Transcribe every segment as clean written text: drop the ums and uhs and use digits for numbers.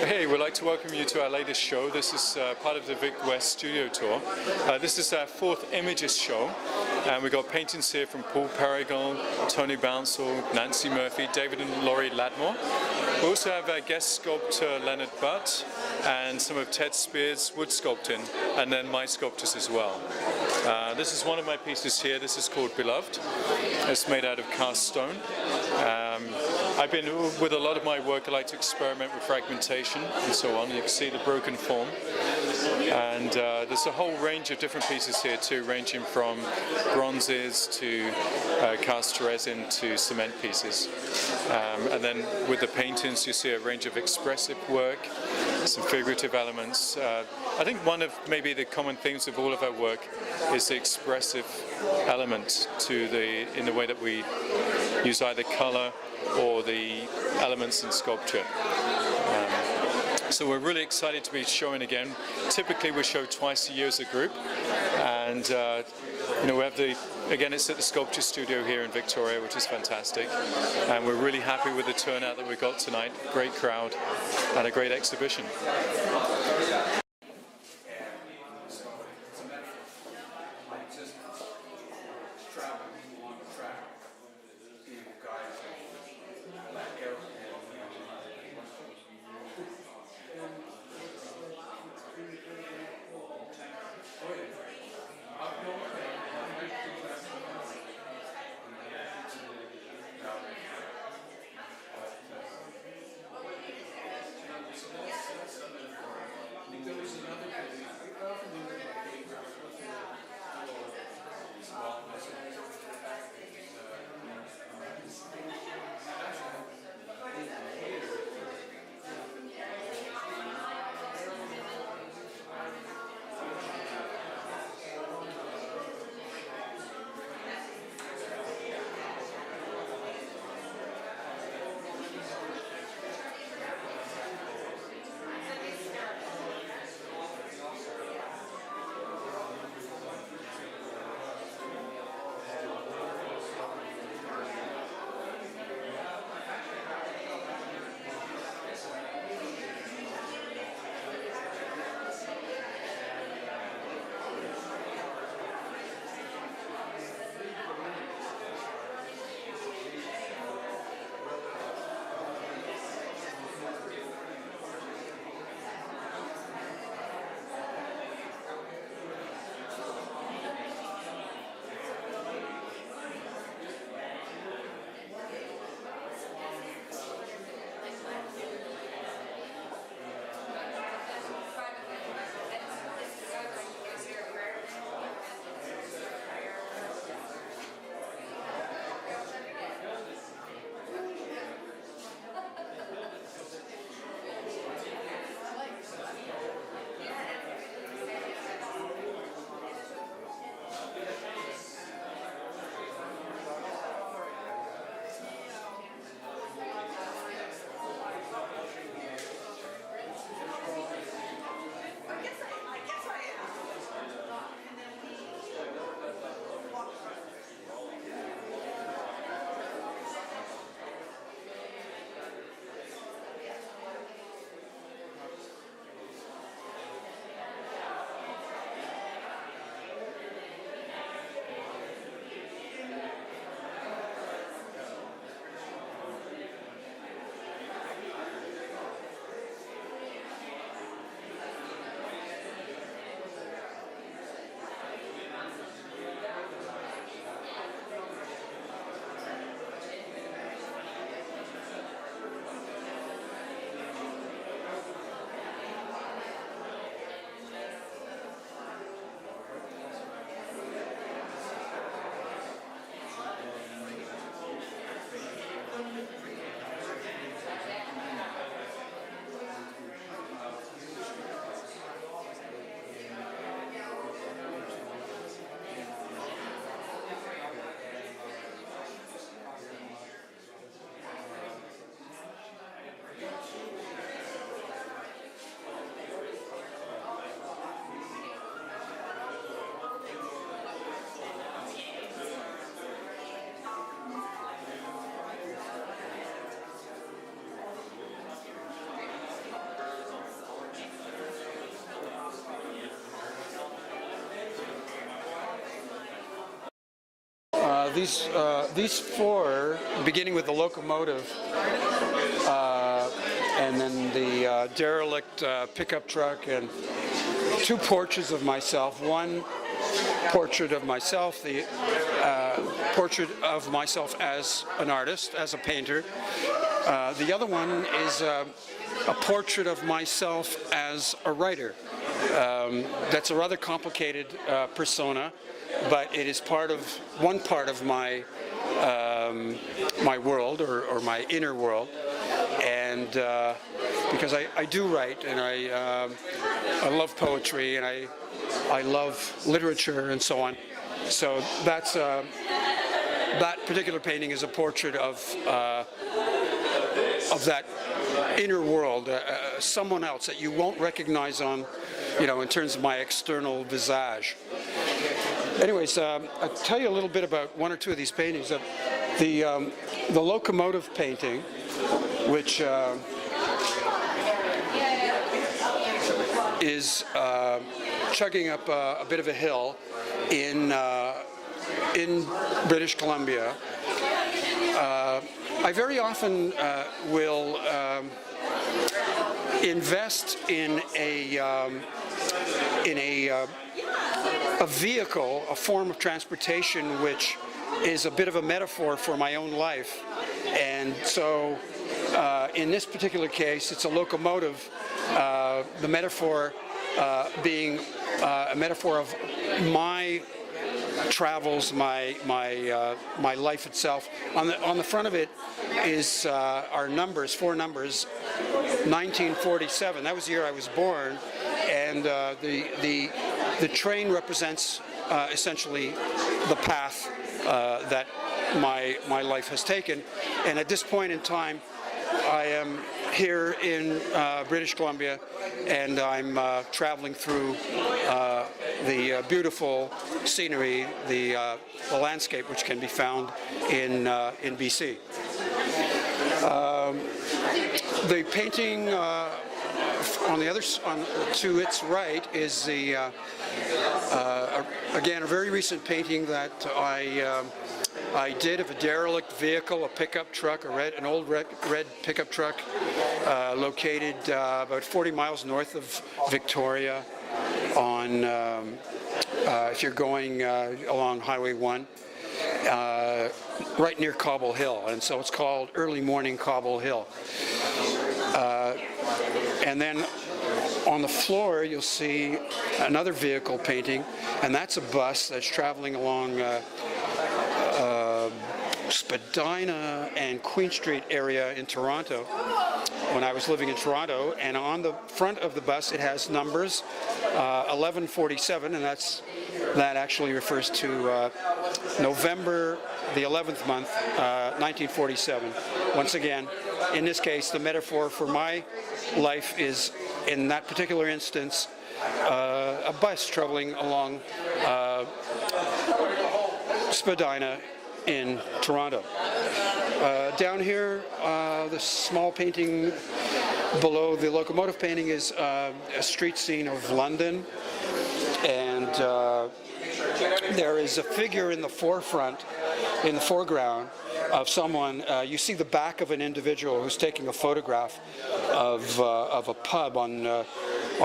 Hey, we'd like to welcome you to our latest show. This is part of the Vic West studio tour. This is our fourth Imagists show, and we've got paintings here from Paul Paragon, Tony Bouncel, Nancy Murphy, David and Laurie Ladmore. We also have our guest sculptor Leonard Butt, and some of Ted Spears' wood sculpting, and then my sculptures as well. This is one of my pieces here. This is called Beloved. It's made out of cast stone. I've been, with a lot of my work, I like to experiment with fragmentation and so on. You can see the broken form. And there's a whole range of different pieces here too, ranging from bronzes to cast resin to cement pieces. And then with the paintings, you see a range of expressive work, some figurative elements. I think one of maybe the common themes of all of our work is the expressive element in the way that we use either color or the elements in sculpture. So we're really excited to be showing again. Typically we show twice a year as a group, and we have again, it's at the Sculpture Studio here in Victoria, which is fantastic, and we're really happy with the turnout that we got tonight. Great crowd and a great exhibition. these four, beginning with the locomotive, and then the derelict pickup truck, and two portraits of myself. One portrait of myself, the portrait of myself as an artist, as a painter. The other one is a portrait of myself as a writer. That's a rather complicated persona, but it is one part of my my world, or my inner world. And because I do write, and I love poetry, and I love literature and so on. So that particular painting is a portrait of that inner world, someone else that you won't recognize in terms of my external visage. Anyways, I'll tell you a little bit about one or two of these paintings. The locomotive painting, which is chugging up a bit of a hill in British Columbia. I very often will invest in a vehicle, a form of transportation, which is a bit of a metaphor for my own life. And so in this particular case, it's a locomotive, the metaphor being a metaphor of my travels, my life itself. On the front of it is our numbers, four numbers, 1947. That was the year I was born, and the train represents essentially the path that my life has taken. And at this point in time, I am here in British Columbia, and I'm traveling through the beautiful scenery, the landscape, which can be found in BC. The painting to its right is again a very recent painting that I did of a derelict vehicle, a pickup truck, an old red pickup truck, located about 40 miles north of Victoria on, if you're going along Highway 1, right near Cobble Hill, and so it's called Early Morning Cobble Hill. And then on the floor you'll see another vehicle painting, and that's a bus that's traveling along Spadina and Queen Street area in Toronto when I was living in Toronto. And on the front of the bus it has numbers 1147, and that actually refers to November the 11th month, 1947. Once again, in this case, the metaphor for my life is, in that particular instance, a bus traveling along Spadina in Toronto. Down here, the small painting below the locomotive painting is a street scene of London, and there is a figure in the foreground of someone. You see the back of an individual who's taking a photograph of a pub on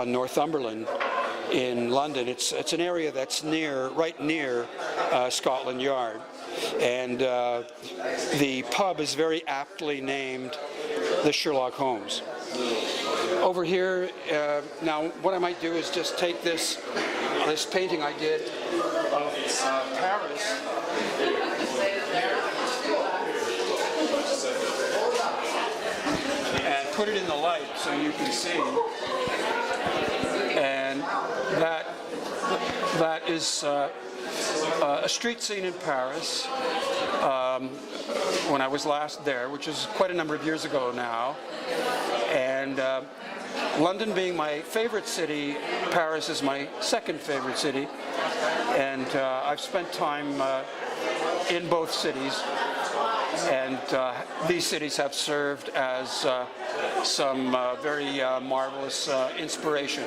Northumberland in London. It's an area that's right near Scotland Yard, and the pub is very aptly named the Sherlock Holmes. Over here, now what I might do is just take this painting I did of Paris, and put it in the light so you can see. And that is a street scene in Paris when I was last there, which is quite a number of years ago now. And London being my favorite city, Paris is my second favorite city. And I've spent time in both cities, and these cities have served as some very marvelous inspiration.